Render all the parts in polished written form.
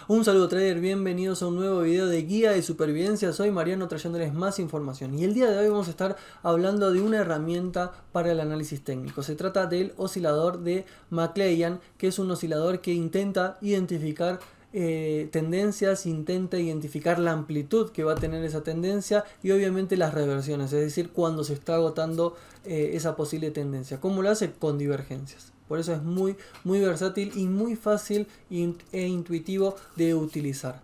Un saludo trader, bienvenidos a un nuevo video de guía de supervivencia. Soy Mariano trayéndoles más información y el día de hoy vamos a estar hablando de una herramienta para el análisis técnico. Se trata del oscilador de McClellan, que es un oscilador que intenta identificar tendencias, intenta identificar la amplitud que va a tener esa tendencia y obviamente las reversiones, es decir, cuando se está agotando esa posible tendencia. ¿Cómo lo hace? Con divergencias. Por eso es muy versátil y muy fácil e intuitivo de utilizar.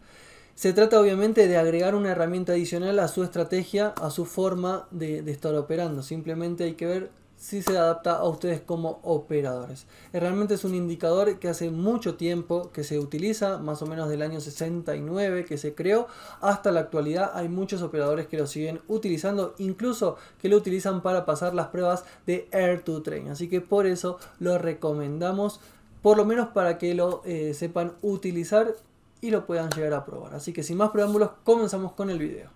Se trata obviamente de agregar una herramienta adicional a su estrategia, a su forma de estar operando. Simplemente hay que ver si se adapta a ustedes como operadores. Realmente es un indicador que hace mucho tiempo que se utiliza, más o menos del año 69 que se creó hasta la actualidad. Hay muchos operadores que lo siguen utilizando, incluso que lo utilizan para pasar las pruebas de Air to Train. Así que por eso lo recomendamos, por lo menos para que lo sepan utilizar y lo puedan llegar a probar. Así que sin más preámbulos, comenzamos con el video.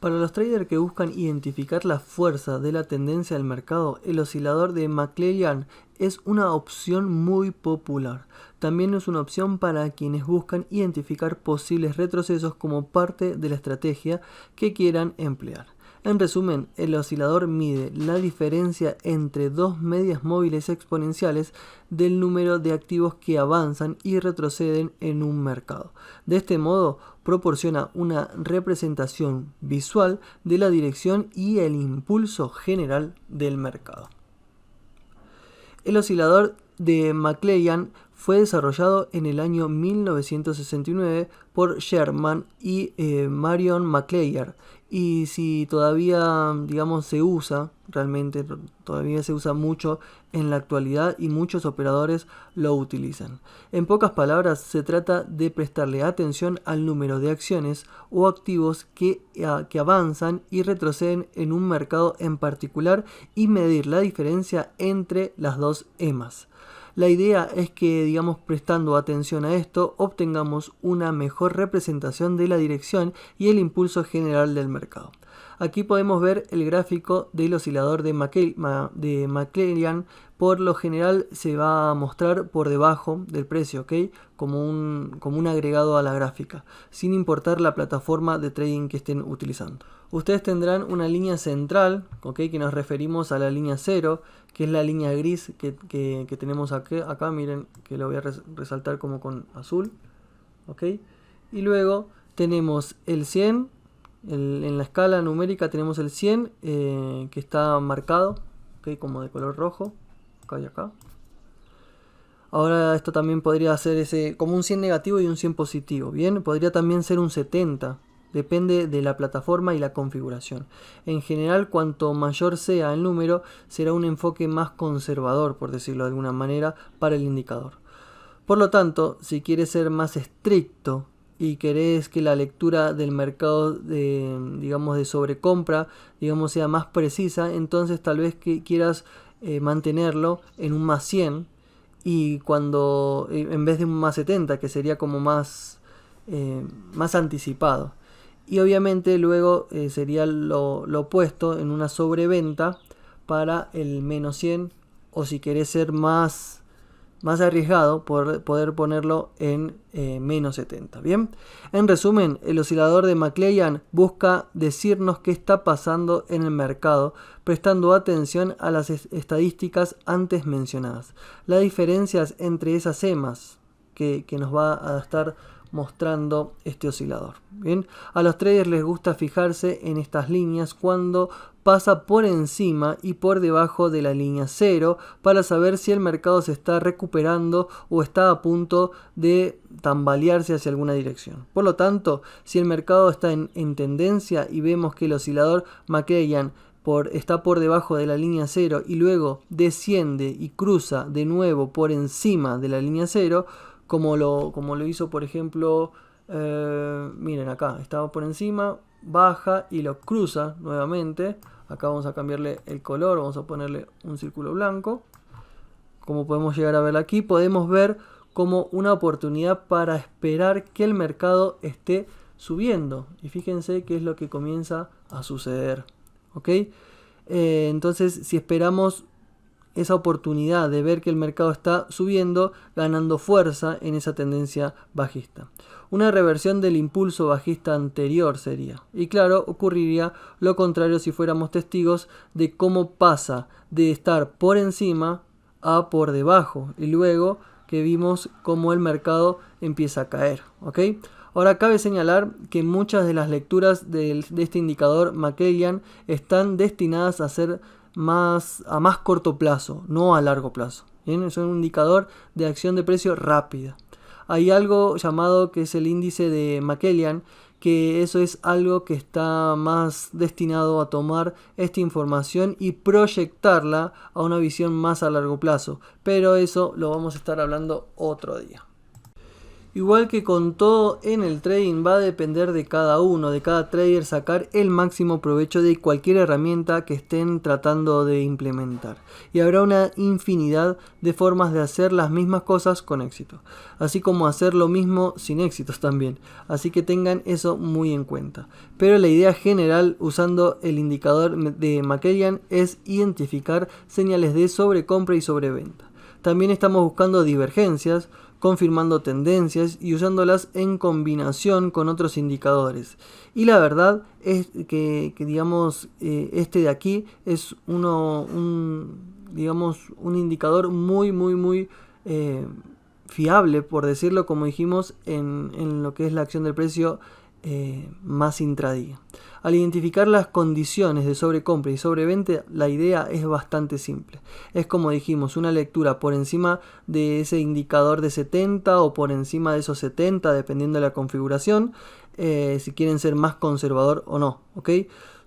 Para los traders que buscan identificar la fuerza de la tendencia del mercado, el oscilador de McClellan es una opción muy popular. También es una opción para quienes buscan identificar posibles retrocesos como parte de la estrategia que quieran emplear. En resumen, el oscilador mide la diferencia entre dos medias móviles exponenciales del número de activos que avanzan y retroceden en un mercado. De este modo, proporciona una representación visual de la dirección y el impulso general del mercado. El oscilador de McClellan fue desarrollado en el año 1969 por Sherman y Marion McClellan, y si todavía se usa, realmente todavía se usa mucho en la actualidad y muchos operadores lo utilizan. En pocas palabras, se trata de prestarle atención al número de acciones o activos que avanzan y retroceden en un mercado en particular y medir la diferencia entre las dos EMAs. La idea es que, prestando atención a esto, obtengamos una mejor representación de la dirección y el impulso general del mercado. Aquí podemos ver el gráfico del oscilador de McClellan. Por lo general se va a mostrar por debajo del precio, ¿ok? Como un agregado a la gráfica, sin importar la plataforma de trading que estén utilizando. Ustedes tendrán una línea central, ¿ok? Que nos referimos a la línea 0, que es la línea gris que tenemos acá, miren, que lo voy a resaltar como con azul, ¿ok? Y luego tenemos el 100, en la escala numérica tenemos el 100 que está marcado, ¿ok? Como de color rojo, acá y acá. Ahora esto también podría ser como un 100 negativo y un 100 positivo, ¿bien? Podría también ser un 70. Depende de la plataforma y la configuración. En general, cuanto mayor sea el número, será un enfoque más conservador, por decirlo de alguna manera, para el indicador. Por lo tanto, si quieres ser más estricto y querés que la lectura del mercado de sobrecompra, sea más precisa, entonces tal vez que quieras mantenerlo en un más 100 y cuando en vez de un más 70, que sería como más anticipado. Y obviamente luego sería lo opuesto en una sobreventa para el menos 100, o si querés ser más arriesgado, poder ponerlo en menos 70. Bien, en resumen, el oscilador de McClellan busca decirnos qué está pasando en el mercado, prestando atención a las estadísticas antes mencionadas. Las diferencias entre esas EMAs que nos va a estar mostrando este oscilador. Bien, a los traders les gusta fijarse en estas líneas cuando pasa por encima y por debajo de la línea 0 para saber si el mercado se está recuperando o está a punto de tambalearse hacia alguna dirección. Por lo tanto, si el mercado está en tendencia y vemos que el oscilador McClellan está por debajo de la línea 0 y luego desciende y cruza de nuevo por encima de la línea 0, como lo hizo, por ejemplo, miren acá, estaba por encima, baja y lo cruza nuevamente. Acá vamos a cambiarle el color, vamos a ponerle un círculo blanco. Como podemos llegar a ver aquí, podemos ver como una oportunidad para esperar que el mercado esté subiendo. Y fíjense qué es lo que comienza a suceder. ¿Ok? Entonces, si esperamos esa oportunidad de ver que el mercado está subiendo, ganando fuerza en esa tendencia bajista. Una reversión del impulso bajista anterior sería. Y claro, ocurriría lo contrario si fuéramos testigos de cómo pasa de estar por encima a por debajo. Y luego que vimos cómo el mercado empieza a caer. ¿Ok? Ahora cabe señalar que muchas de las lecturas de este indicador McClellan están destinadas a ser a más corto plazo, no a largo plazo. ¿Bien? Es un indicador de acción de precio rápida. Hay algo llamado que es el índice de McClellan, que eso es algo que está más destinado a tomar esta información y proyectarla a una visión más a largo plazo. Pero eso lo vamos a estar hablando otro día. Igual que con todo en el trading, va a depender de cada uno, de cada trader, sacar el máximo provecho de cualquier herramienta que estén tratando de implementar. Y habrá una infinidad de formas de hacer las mismas cosas con éxito, así como hacer lo mismo sin éxitos también. Así que tengan eso muy en cuenta. Pero la idea general usando el indicador de McClellan es identificar señales de sobrecompra y sobreventa. También estamos buscando divergencias, confirmando tendencias y usándolas en combinación con otros indicadores. Y la verdad es que digamos, este de aquí es un indicador muy fiable, por decirlo, como dijimos, en lo que es la acción del precio más intradía. Al identificar las condiciones de sobrecompra y sobreventa, la idea es bastante simple. Es como dijimos, una lectura por encima de ese indicador de 70 o por encima de esos 70, dependiendo de la configuración, si quieren ser más conservador o no. ¿Ok?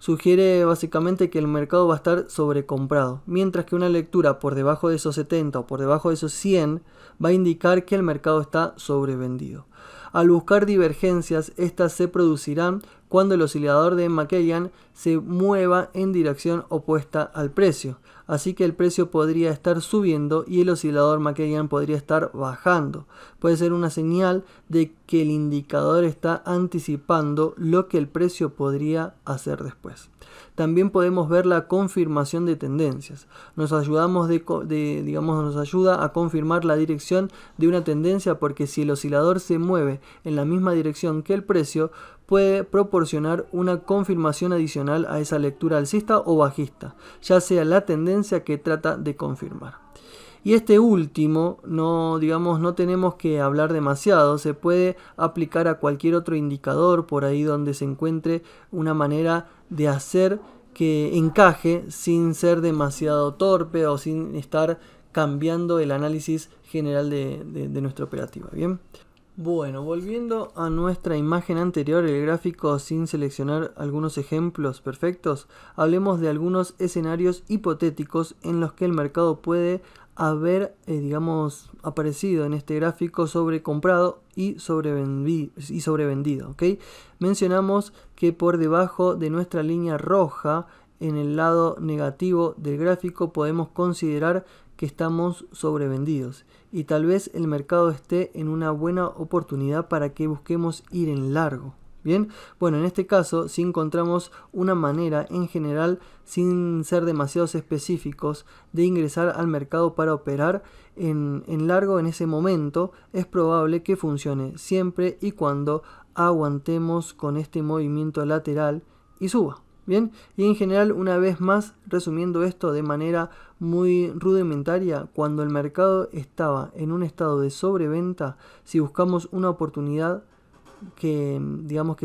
Sugiere básicamente que el mercado va a estar sobrecomprado, mientras que una lectura por debajo de esos 70 o por debajo de esos 100 va a indicar que el mercado está sobrevendido. Al buscar divergencias, estas se producirán cuando el oscilador de McClellan se mueva en dirección opuesta al precio. Así que el precio podría estar subiendo y el oscilador McClellan podría estar bajando. Puede ser una señal de que el indicador está anticipando lo que el precio podría hacer después. También podemos ver la confirmación de tendencias. Nos ayuda a confirmar la dirección de una tendencia, porque si el oscilador se mueve en la misma dirección que el precio, puede proporcionar una confirmación adicional a esa lectura alcista o bajista, ya sea la tendencia que trata de confirmar. Y este último no tenemos que hablar demasiado, se puede aplicar a cualquier otro indicador por ahí donde se encuentre una manera de hacer que encaje sin ser demasiado torpe o sin estar cambiando el análisis general de nuestra operativa. Bien. Bueno, volviendo a nuestra imagen anterior, el gráfico sin seleccionar algunos ejemplos perfectos, hablemos de algunos escenarios hipotéticos en los que el mercado puede haber, aparecido en este gráfico sobrecomprado y sobrevendido. ¿Okay? Mencionamos que por debajo de nuestra línea roja, en el lado negativo del gráfico, podemos considerar que estamos sobrevendidos y tal vez el mercado esté en una buena oportunidad para que busquemos ir en largo. Bien, bueno, en este caso, si encontramos una manera en general, sin ser demasiados específicos, de ingresar al mercado para operar en largo en ese momento, es probable que funcione siempre y cuando aguantemos con este movimiento lateral y suba. Bien, y en general, una vez más, resumiendo esto de manera muy rudimentaria, cuando el mercado estaba en un estado de sobreventa, si buscamos una oportunidad que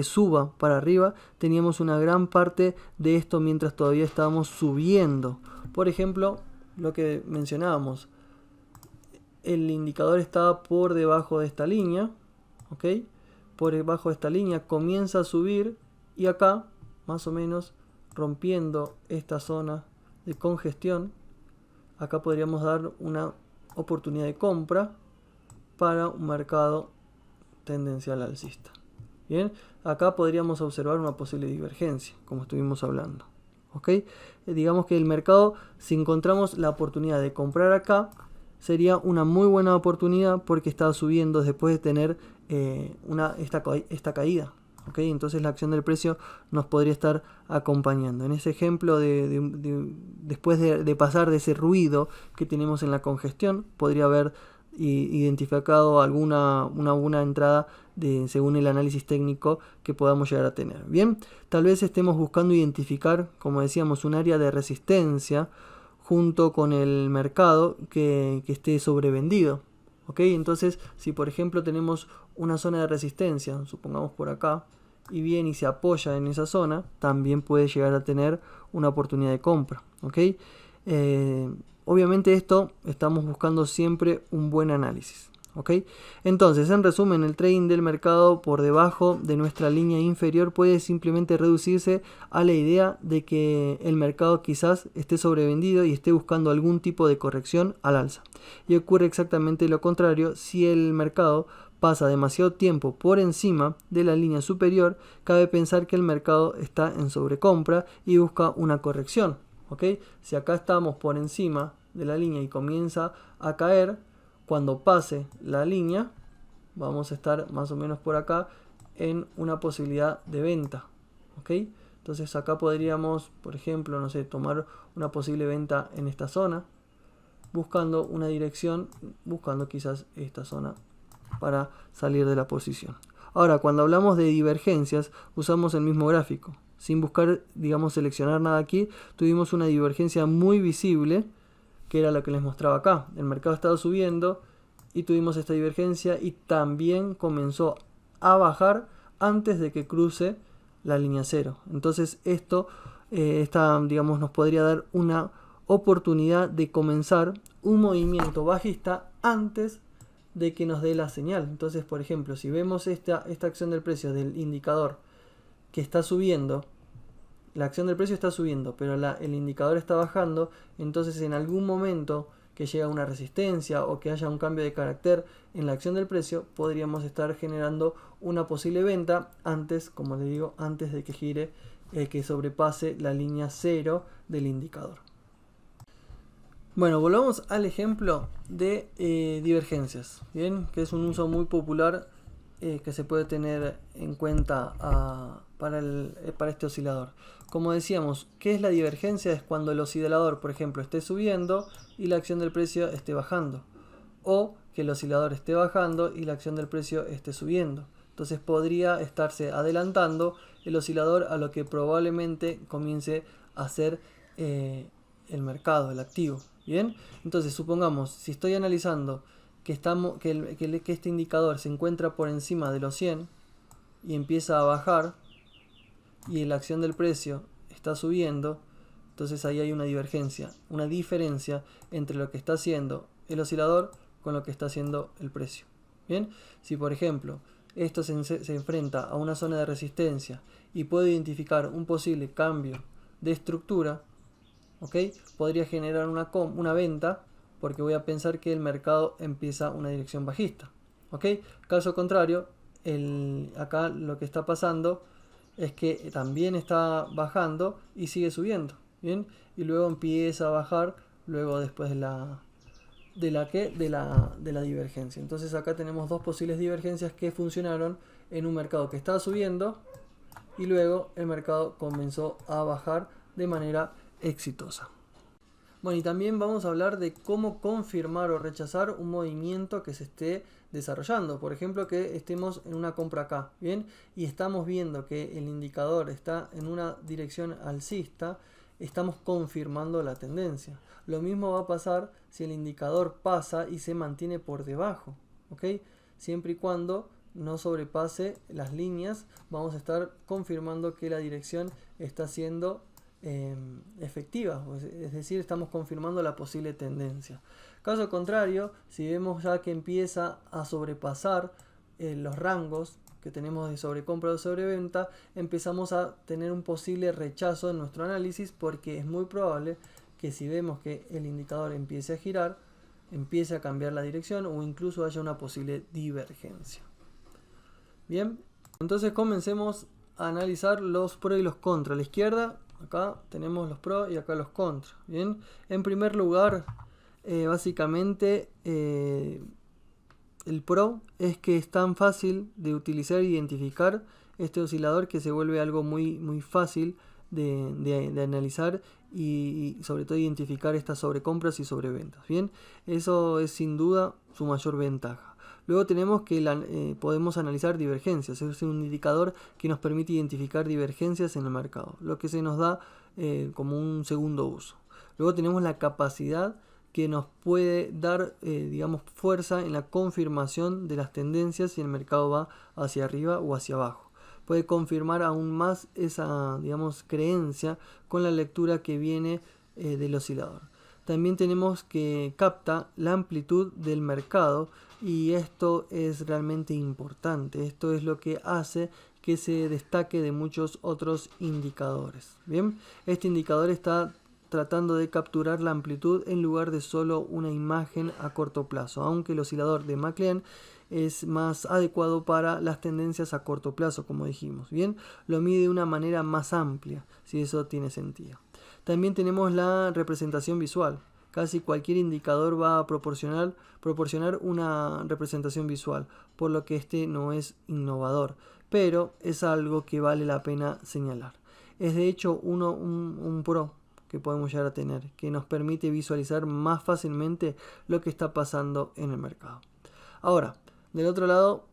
suba para arriba, teníamos una gran parte de esto mientras todavía estábamos subiendo. Por ejemplo, lo que mencionábamos, el indicador estaba por debajo de esta línea, ¿ok? Por debajo de esta línea comienza a subir y acá, más o menos, rompiendo esta zona de congestión, acá podríamos dar una oportunidad de compra para un mercado tendencial alcista. Bien, acá podríamos observar una posible divergencia, como estuvimos hablando. ¿Ok? Digamos que el mercado, si encontramos la oportunidad de comprar acá, sería una muy buena oportunidad porque está subiendo después de tener esta caída. ¿ok? Entonces la acción del precio nos podría estar acompañando. En ese ejemplo, después de pasar de ese ruido que tenemos en la congestión, podría haber identificado una entrada según el análisis técnico que podamos llegar a tener. Bien, tal vez estemos buscando identificar, como decíamos, un área de resistencia junto con el mercado que esté sobrevendido. ¿Ok? Entonces, si por ejemplo tenemos una zona de resistencia, supongamos por acá, y viene y se apoya en esa zona, también puede llegar a tener una oportunidad de compra. ¿Ok? Obviamente esto estamos buscando siempre un buen análisis. ¿Ok? Entonces, en resumen, el trading del mercado por debajo de nuestra línea inferior puede simplemente reducirse a la idea de que el mercado quizás esté sobrevendido y esté buscando algún tipo de corrección al alza. Y ocurre exactamente lo contrario si el mercado pasa demasiado tiempo por encima de la línea superior. Cabe pensar que el mercado está en sobrecompra y busca una corrección. ¿Ok? Si acá estamos por encima de la línea y comienza a caer, cuando pase la línea vamos a estar más o menos por acá en una posibilidad de venta. ¿Ok? Entonces acá podríamos, por ejemplo, no sé, tomar una posible venta en esta zona, buscando una dirección, buscando quizás esta zona para salir de la posición. Ahora, cuando hablamos de divergencias, usamos el mismo gráfico. Sin buscar, digamos, seleccionar nada aquí, tuvimos una divergencia muy visible, que era lo que les mostraba acá. El mercado estaba subiendo y tuvimos esta divergencia y también comenzó a bajar antes de que cruce la línea cero. Entonces esto digamos, nos podría dar una oportunidad de comenzar un movimiento bajista antes de que nos dé la señal. Entonces, por ejemplo, si vemos esta acción del precio del indicador que está subiendo, la acción del precio está subiendo, pero el indicador está bajando, entonces en algún momento que llega una resistencia o que haya un cambio de carácter en la acción del precio, podríamos estar generando una posible venta antes, como les digo, antes de que gire, que sobrepase la línea 0 del indicador. Bueno, volvamos al ejemplo de divergencias, ¿bien? Que es un uso muy popular que se puede tener en cuenta para este oscilador. Como decíamos, ¿qué es la divergencia? Es cuando el oscilador, por ejemplo, esté subiendo y la acción del precio esté bajando. O que el oscilador esté bajando y la acción del precio esté subiendo. Entonces podría estarse adelantando el oscilador a lo que probablemente comience a hacer el mercado, el activo. Bien, entonces supongamos, si estoy analizando que este indicador se encuentra por encima de los 100 y empieza a bajar y la acción del precio está subiendo, entonces ahí hay una divergencia, una diferencia entre lo que está haciendo el oscilador con lo que está haciendo el precio. Bien, si por ejemplo esto se enfrenta a una zona de resistencia y puedo identificar un posible cambio de estructura, ¿ok? Podría generar una venta porque voy a pensar que el mercado empieza una dirección bajista. ¿Ok? Caso contrario, acá lo que está pasando es que también está bajando y sigue subiendo. ¿Bien? Y luego empieza a bajar luego después de la divergencia. Entonces acá tenemos dos posibles divergencias que funcionaron en un mercado que estaba subiendo y luego el mercado comenzó a bajar de manera exitosa. Bueno, y también vamos a hablar de cómo confirmar o rechazar un movimiento que se esté desarrollando. Por ejemplo, que estemos en una compra acá, ¿bien? Y estamos viendo que el indicador está en una dirección alcista, estamos confirmando la tendencia. Lo mismo va a pasar si el indicador pasa y se mantiene por debajo, ¿ok? Siempre y cuando no sobrepase las líneas, vamos a estar confirmando que la dirección está siendo efectiva, es decir, estamos confirmando la posible tendencia. Caso contrario, si vemos ya que empieza a sobrepasar los rangos que tenemos de sobrecompra o sobreventa, empezamos a tener un posible rechazo en nuestro análisis, porque es muy probable que si vemos que el indicador empiece a girar, empiece a cambiar la dirección o incluso haya una posible divergencia. Bien, entonces comencemos a analizar los pros y los contras. A la izquierda acá tenemos los pros y acá los contras. Bien, en primer lugar, básicamente el pro es que es tan fácil de utilizar e identificar este oscilador que se vuelve algo muy fácil de analizar y sobre todo identificar estas sobrecompras y sobreventas. Bien, eso es sin duda su mayor ventaja. Luego tenemos que podemos analizar divergencias. Es un indicador que nos permite identificar divergencias en el mercado, lo que se nos da como un segundo uso. Luego tenemos la capacidad que nos puede dar, digamos, fuerza en la confirmación de las tendencias si el mercado va hacia arriba o hacia abajo. Puede confirmar aún más esa, digamos, creencia con la lectura que viene del oscilador. También tenemos que capta la amplitud del mercado y esto es realmente importante. Esto es lo que hace que se destaque de muchos otros indicadores. Bien, este indicador está tratando de capturar la amplitud en lugar de solo una imagen a corto plazo, aunque el oscilador de MacLean es más adecuado para las tendencias a corto plazo, como dijimos. Bien, lo mide de una manera más amplia, si eso tiene sentido. También tenemos la representación visual. Casi cualquier indicador va a proporcionar una representación visual, por lo que este no es innovador, pero es algo que vale la pena señalar. Es de hecho un pro que podemos llegar a tener, que nos permite visualizar más fácilmente lo que está pasando en el mercado. Ahora, del otro lado,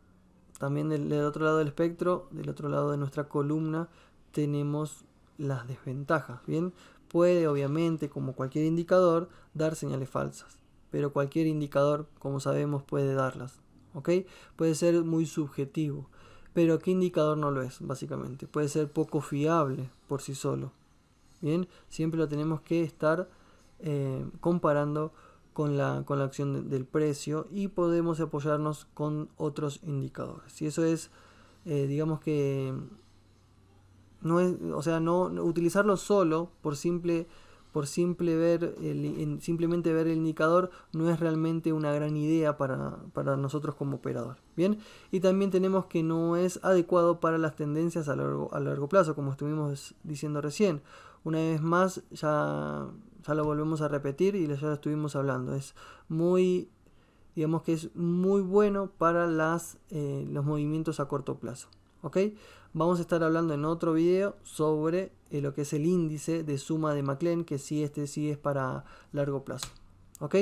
también del otro lado del espectro, del otro lado de nuestra columna, tenemos las desventajas. Bien, puede obviamente, como cualquier indicador, dar señales falsas, pero cualquier indicador, como sabemos, puede darlas. ¿Ok? Puede ser muy subjetivo, pero ¿qué indicador no lo es? Básicamente, puede ser poco fiable por sí solo. Bien, siempre lo tenemos que estar comparando con la acción del precio y podemos apoyarnos con otros indicadores. Y eso es, digamos que no es, o sea, no utilizarlo solo simplemente ver el indicador no es realmente una gran idea para nosotros como operador. Bien, y también tenemos que no es adecuado para las tendencias a largo plazo, como estuvimos diciendo recién. Una vez más, ya lo volvemos a repetir y ya lo estuvimos hablando. Es digamos que es muy bueno para los movimientos a corto plazo. ¿Ok? Vamos a estar hablando en otro video sobre lo que es el índice de suma de MacLean, que sí, sí es para largo plazo. ¿Ok?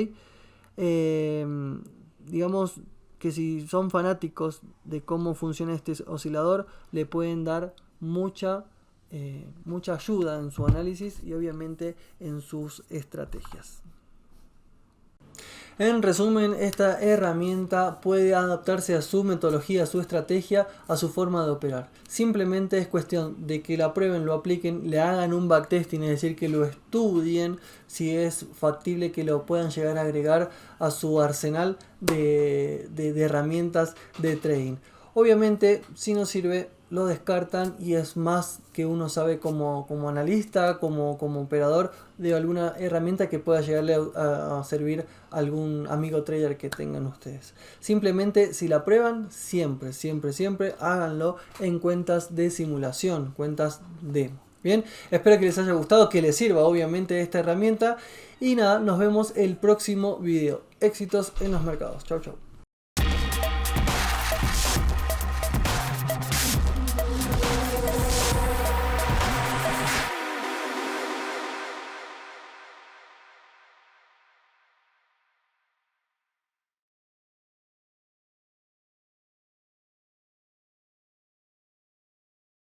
Digamos que si son fanáticos de cómo funciona este oscilador, le pueden dar mucha ayuda en su análisis y obviamente en sus estrategias. En resumen, esta herramienta puede adaptarse a su metodología, a su estrategia, a su forma de operar. Simplemente es cuestión de que la prueben, lo apliquen, le hagan un backtesting, es decir, que lo estudien, si es factible que lo puedan llegar a agregar a su arsenal de herramientas de trading. Obviamente, si no sirve, lo descartan y es más que uno sabe como analista, como operador de alguna herramienta que pueda llegarle a servir a algún amigo trader que tengan ustedes. Simplemente si la prueban, siempre háganlo en cuentas de simulación, cuentas demo. Bien, espero que les haya gustado, que les sirva obviamente esta herramienta y nada, nos vemos el próximo video. Éxitos en los mercados. Chau, chau.